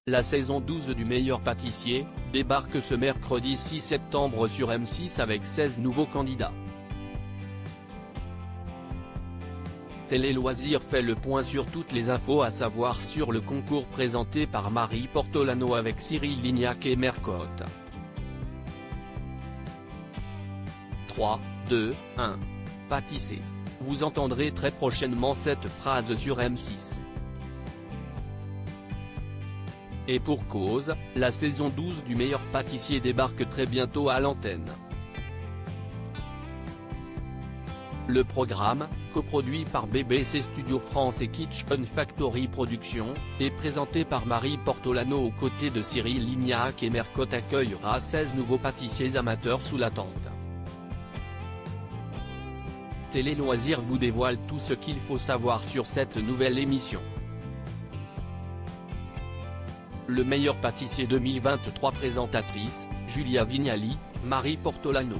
La saison 12 du meilleur pâtissier débarque ce mercredi 6 septembre sur M6 avec 16 nouveaux candidats. Télé Loisirs fait le point sur toutes les infos à savoir sur le concours présenté par Marie Portolano avec Cyril Lignac et Mercotte. 3, 2, 1. Pâtisser. Vous entendrez très prochainement cette phrase sur M6. Et pour cause, la saison 12 du meilleur pâtissier débarque très bientôt à l'antenne. Le programme, coproduit par BBC Studio France et Kitchen Factory Productions, est présenté par Marie Portolano aux côtés de Cyril Lignac et Mercotte accueillera 16 nouveaux pâtissiers amateurs sous la tente. Télé Loisirs vous dévoile tout ce qu'il faut savoir sur cette nouvelle émission. Le meilleur pâtissier 2023 présentatrice, Julia Vignali, Marie Portolano.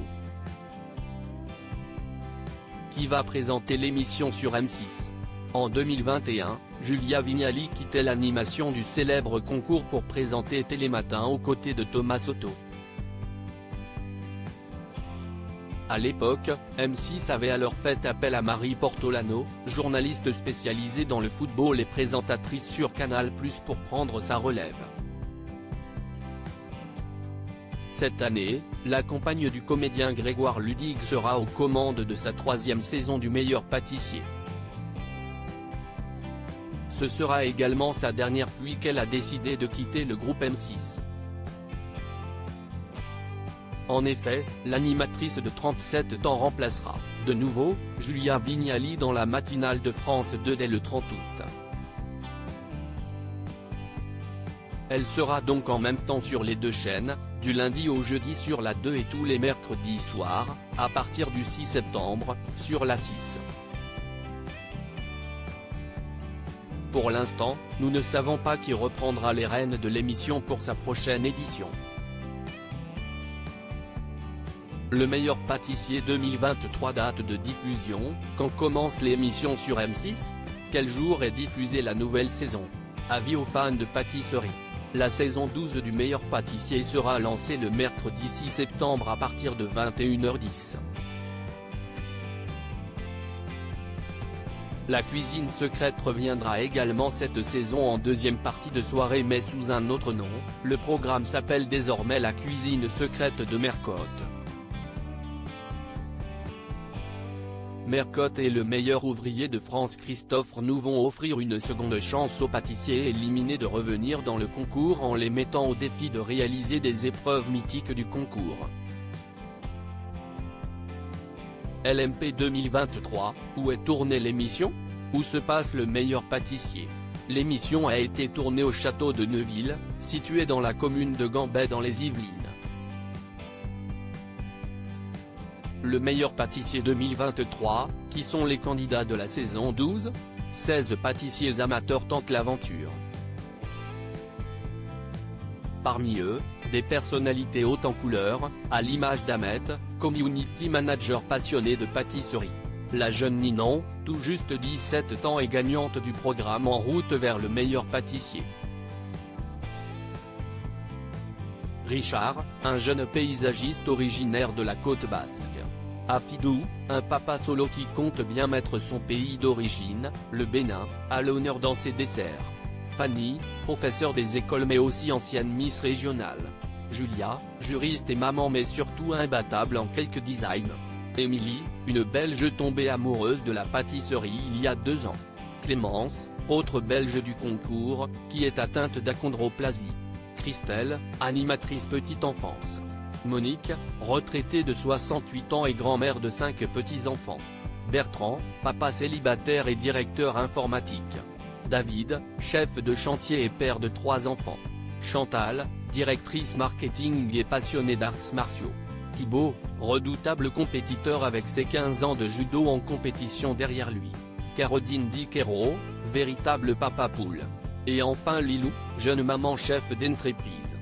Qui va présenter l'émission sur M6. En 2021, Julia Vignali quittait l'animation du célèbre concours pour présenter Télématin aux côtés de Thomas Soto. À l'époque, M6 avait alors fait appel à Marie Portolano, journaliste spécialisée dans le football et présentatrice sur Canal+ pour prendre sa relève. Cette année, la compagne du comédien Grégoire Ludig sera aux commandes de sa 3e saison du meilleur pâtissier. Ce sera également sa dernière puisqu'elle a décidé de quitter le groupe M6. En effet, l'animatrice de 37 ans remplacera, de nouveau, Julia Vignali dans la matinale de France 2 dès le 30 août. Elle sera donc en même temps sur les deux chaînes, du lundi au jeudi sur la 2 et tous les mercredis soirs, à partir du 6 septembre, sur la 6. Pour l'instant, nous ne savons pas qui reprendra les rênes de l'émission pour sa prochaine édition. Le meilleur pâtissier 2023 date de diffusion, quand commence l'émission sur M6 ? Quel jour est diffusée la nouvelle saison ? Avis aux fans de pâtisserie. La saison 12 du meilleur pâtissier sera lancée le mercredi 6 septembre à partir de 21h10. La cuisine secrète reviendra également cette saison en deuxième partie de soirée mais sous un autre nom, le programme s'appelle désormais la cuisine secrète de Mercotte. Mercotte et le meilleur ouvrier de France Christophe Roux vont offrir une seconde chance aux pâtissiers éliminés de revenir dans le concours en les mettant au défi de réaliser des épreuves mythiques du concours. LMP 2023, où est tournée l'émission ? Où se passe le meilleur pâtissier ? L'émission a été tournée au château de Neuville, situé dans la commune de Gambais dans les Yvelines. Le meilleur pâtissier 2023, qui sont les candidats de la saison 12 ? 16 pâtissiers amateurs tentent l'aventure. Parmi eux, des personnalités hautes en couleur, à l'image d'Ahmet, community manager passionné de pâtisserie. La jeune Ninon, tout juste 17 ans et gagnante du programme En route vers le meilleur pâtissier. Richard, un jeune paysagiste originaire de la côte basque. Afidou, un papa solo qui compte bien mettre son pays d'origine, le Bénin, à l'honneur dans ses desserts. Fanny, professeure des écoles mais aussi ancienne Miss régionale. Julia, juriste et maman mais surtout imbattable en quelques designs. Émilie, une Belge tombée amoureuse de la pâtisserie il y a 2 ans. Clémence, autre Belge du concours, qui est atteinte d'achondroplasie. Christelle, animatrice petite enfance. Monique, retraitée de 68 ans et grand-mère de 5 petits-enfants. Bertrand, papa célibataire et directeur informatique. David, chef de chantier et père de 3 enfants. Chantal, directrice marketing et passionnée d'arts martiaux. Thibaut, redoutable compétiteur avec ses 15 ans de judo en compétition derrière lui. Caroline Di Quero, véritable papa poule. Et enfin Lilou, jeune maman chef d'entreprise.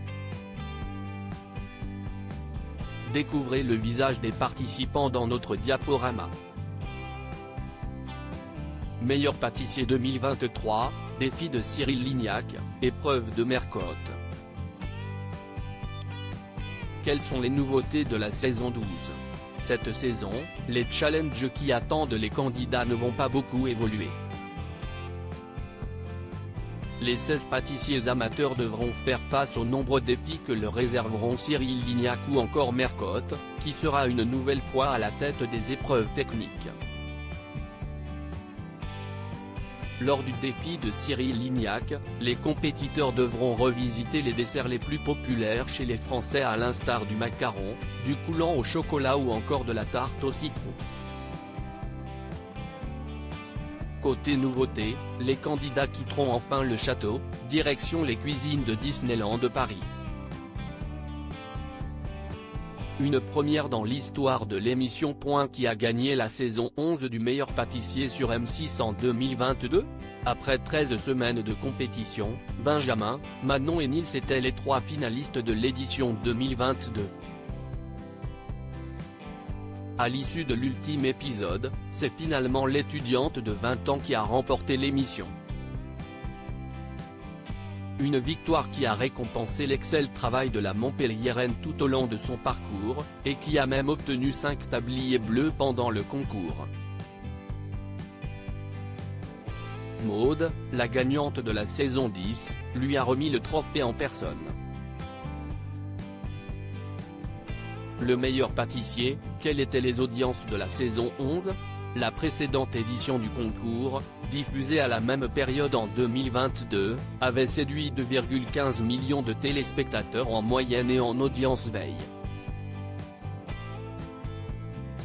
Découvrez le visage des participants dans notre diaporama. Meilleur pâtissier 2023, défi de Cyril Lignac, épreuve de Mercotte. Quelles sont les nouveautés de la saison 12 ? Cette saison, les challenges qui attendent les candidats ne vont pas beaucoup évoluer. Les 16 pâtissiers amateurs devront faire face aux nombreux défis que leur réserveront Cyril Lignac ou encore Mercotte, qui sera une nouvelle fois à la tête des épreuves techniques. Lors du défi de Cyril Lignac, les compétiteurs devront revisiter les desserts les plus populaires chez les Français à l'instar du macaron, du coulant au chocolat ou encore de la tarte au citron. Côté nouveauté, les candidats quitteront enfin le château, direction les cuisines de Disneyland de Paris. Une première dans l'histoire de l'émission. Qui a gagné la saison 11 du meilleur pâtissier sur M6 en 2022 ? Après 13 semaines de compétition, Benjamin, Manon et Nils étaient les 3 finalistes de l'édition 2022. À l'issue de l'ultime épisode, c'est finalement l'étudiante de 20 ans qui a remporté l'émission. Une victoire qui a récompensé l'excellent travail de la Montpelliéraine tout au long de son parcours, et qui a même obtenu 5 tabliers bleus pendant le concours. Maud, la gagnante de la saison 10, lui a remis le trophée en personne. Le meilleur pâtissier, quelles étaient les audiences de la saison 11 ? La précédente édition du concours, diffusée à la même période en 2022, avait séduit 2,15 millions de téléspectateurs en moyenne et en audience veille.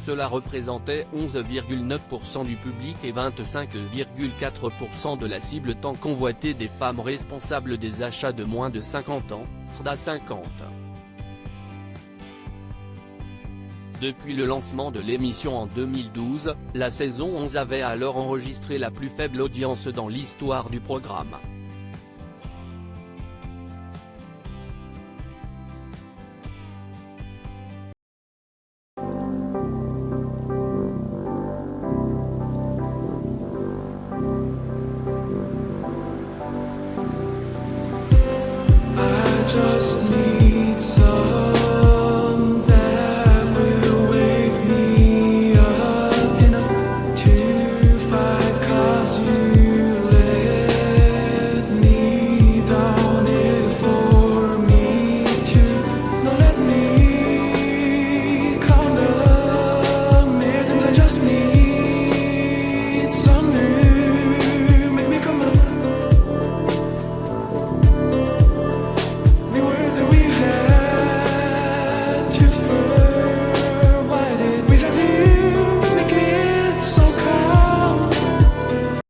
Cela représentait 11,9% du public et 25,4% de la cible tant convoitée des femmes responsables des achats de moins de 50 ans, FRDA 50. Depuis le lancement de l'émission en 2012, la saison 11 avait alors enregistré la plus faible audience dans l'histoire du programme.